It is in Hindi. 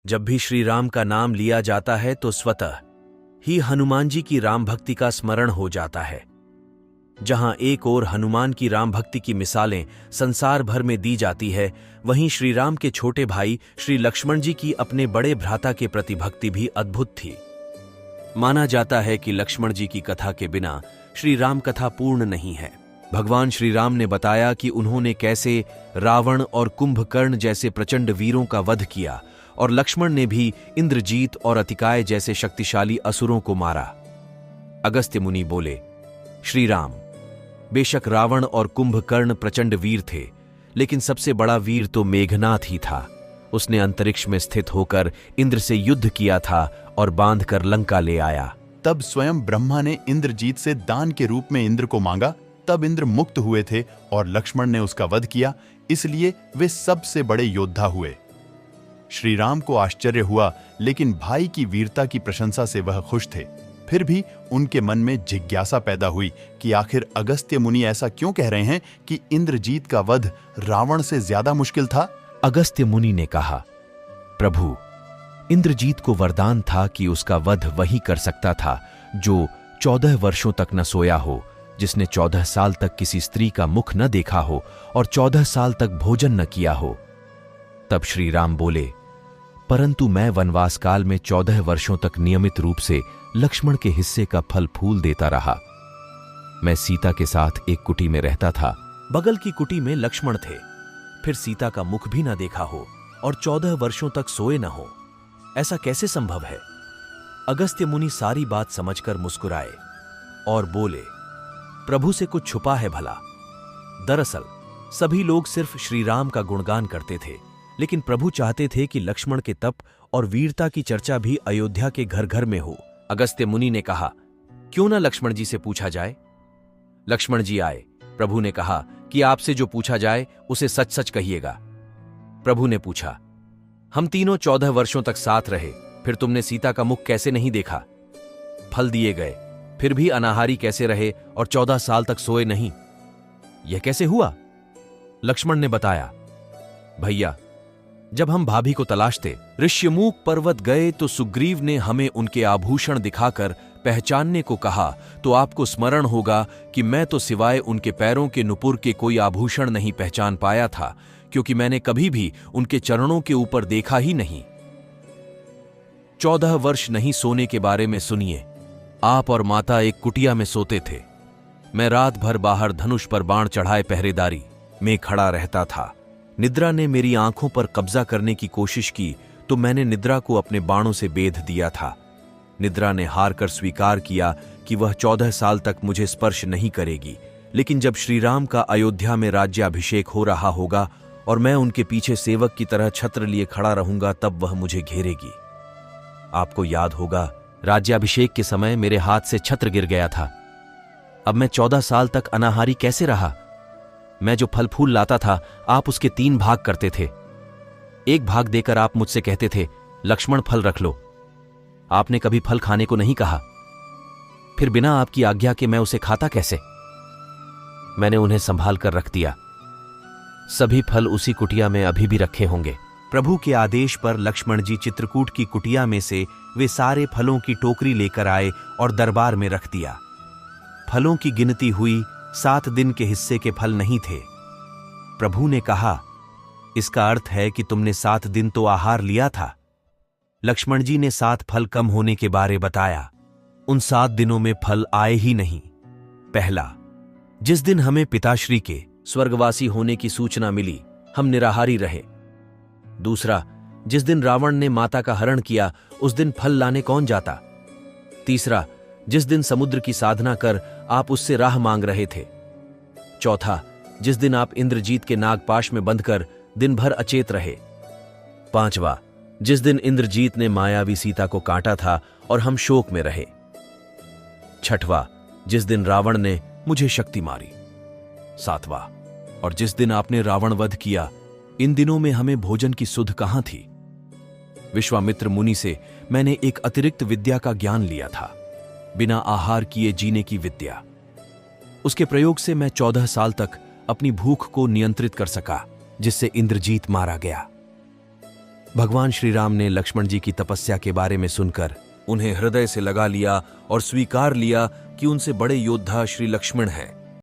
जब भी श्री राम का नाम लिया जाता है तो स्वतः ही हनुमान जी की राम भक्ति का स्मरण हो जाता है। जहां एक ओर हनुमान की राम भक्ति की मिसालें संसार भर में दी जाती है, वहीं श्री राम के छोटे भाई श्री लक्ष्मण जी की अपने बड़े भ्राता के प्रति भक्ति भी अद्भुत थी। माना जाता है कि लक्ष्मण जी की कथा के बिना श्री राम कथा पूर्ण नहीं है। भगवान श्री राम ने बताया कि उन्होंने कैसे रावण और कुंभकर्ण जैसे प्रचंड वीरों का वध किया और लक्ष्मण ने भी इंद्रजीत और अतिकाय जैसे शक्तिशाली असुरों को मारा। अगस्त्य मुनि बोले, श्री राम, बेशक रावण और कुंभकर्ण प्रचंड वीर थे, लेकिन सबसे बड़ा वीर तो मेघनाथ ही था। उसने अंतरिक्ष में स्थित होकर इंद्र से युद्ध किया था और बांधकर लंका ले आया। तब स्वयं ब्रह्मा ने इंद्रजीत से दान के रूप में इंद्र को मांगा। तब इंद्र मुक्त हुए थे और लक्ष्मण ने उसका वध किया, इसलिए वे सबसे बड़े योद्धा हुए। श्री राम को आश्चर्य हुआ, लेकिन भाई की वीरता की प्रशंसा से वह खुश थे। फिर भी उनके मन में जिज्ञासा पैदा हुई कि आखिर अगस्त्य मुनि ऐसा क्यों कह रहे हैं कि इंद्रजीत का वध रावण से ज्यादा मुश्किल था। अगस्त्य मुनि ने कहा, प्रभु, इंद्रजीत को वरदान था कि उसका वध वही कर सकता था जो 14 वर्षों तक न सोया हो, जिसने 14 साल तक किसी स्त्री का मुख न देखा हो और 14 साल तक भोजन न किया हो। तब श्री राम बोले, परंतु मैं वनवास काल में 14 वर्षों तक नियमित रूप से लक्ष्मण के हिस्से का फल फूल देता रहा। मैं सीता के साथ एक कुटी में रहता था। बगल की कुटी में लक्ष्मण थे। फिर सीता का मुख भी न देखा हो और 14 वर्षों तक सोए न हो, ऐसा कैसे संभव है? अगस्त्य मुनि सारी बात समझकर मुस्कुराए और बोले, प्रभु से कुछ छुपा है भला। दरअसल सभी लोग सिर्फ श्री राम का गुणगान करते थे, लेकिन प्रभु चाहते थे कि लक्ष्मण के तप और वीरता की चर्चा भी अयोध्या के घर घर में हो। अगस्त्य मुनि ने कहा, क्यों ना लक्ष्मण जी से पूछा जाए। लक्ष्मण जी आए। प्रभु ने कहा कि आपसे जो पूछा जाए उसे सच सच कहिएगा। प्रभु ने पूछा, हम तीनों 14 वर्षों तक साथ रहे, फिर तुमने सीता का मुख कैसे नहीं देखा? फल दिए गए, फिर भी अनाहारी कैसे रहे और 14 साल तक सोए नहीं? यह कैसे हुआ? लक्ष्मण ने बताया, भैया, जब हम भाभी को तलाशते ऋष्यमूक पर्वत गए तो सुग्रीव ने हमें उनके आभूषण दिखाकर पहचानने को कहा, तो आपको स्मरण होगा कि मैं तो सिवाय उनके पैरों के नुपुर के कोई आभूषण नहीं पहचान पाया था, क्योंकि मैंने कभी भी उनके चरणों के ऊपर देखा ही नहीं। 14 वर्ष नहीं सोने के बारे में सुनिए। आप और माता एक कुटिया में सोते थे। मैं रात भर बाहर धनुष पर बाण चढ़ाए पहरेदारी में खड़ा रहता था। निद्रा ने मेरी आंखों पर कब्जा करने की कोशिश की तो मैंने निद्रा को अपने बाणों से बेध दिया था। निद्रा ने हार कर स्वीकार किया कि वह 14 साल तक मुझे स्पर्श नहीं करेगी, लेकिन जब श्री राम का अयोध्या में राज्याभिषेक हो रहा होगा और मैं उनके पीछे सेवक की तरह छत्र लिए खड़ा रहूंगा, तब वह मुझे घेरेगी। आपको याद होगा, राज्याभिषेक के समय मेरे हाथ से छत्र गिर गया था। अब मैं 14 साल तक अनाहारी कैसे रहा? मैं जो फल फूल लाता था, आप उसके 3 भाग करते थे। एक भाग देकर आप मुझसे कहते थे, लक्ष्मण फल रख लो। आपने कभी फल खाने को नहीं कहा। फिर बिना आपकी आज्ञा के मैं उसे खाता कैसे? मैंने उन्हें संभाल कर रख दिया। सभी फल उसी कुटिया में अभी भी रखे होंगे। प्रभु के आदेश पर लक्ष्मण जी चित्रकूट की कुटिया में से वे सारे फलों की टोकरी लेकर आए और दरबार में रख दिया। फलों की गिनती हुई, 7 दिन के हिस्से के फल नहीं थे। प्रभु ने कहा, इसका अर्थ है कि तुमने 7 दिन तो आहार लिया था। लक्ष्मण जी ने 7 फल कम होने के बारे बताया। उन 7 दिनों में फल आए ही नहीं। पहला, जिस दिन हमें पिताश्री के स्वर्गवासी होने की सूचना मिली, हम निराहारी रहे। दूसरा, जिस दिन रावण ने माता का हरण किया, उस दिन फल लाने कौन जाता? तीसरा, जिस दिन समुद्र की साधना कर आप उससे राह मांग रहे थे। चौथा, जिस दिन आप इंद्रजीत के नागपाश में बंधकर दिन भर अचेत रहे। पांचवा, जिस दिन इंद्रजीत ने मायावी सीता को काटा था और हम शोक में रहे। छठवां, जिस दिन रावण ने मुझे शक्ति मारी। सातवां, और जिस दिन आपने रावण वध किया। इन दिनों में हमें भोजन की सुध कहां थी? विश्वामित्र मुनि से मैंने एक अतिरिक्त विद्या का ज्ञान लिया था, बिना आहार किए जीने की विद्या। उसके प्रयोग से मैं 14 साल तक अपनी भूख को नियंत्रित कर सका, जिससे इंद्रजीत मारा गया। भगवान श्री राम ने लक्ष्मण जी की तपस्या के बारे में सुनकर उन्हें हृदय से लगा लिया और स्वीकार लिया कि उनसे बड़े योद्धा श्री लक्ष्मण हैं।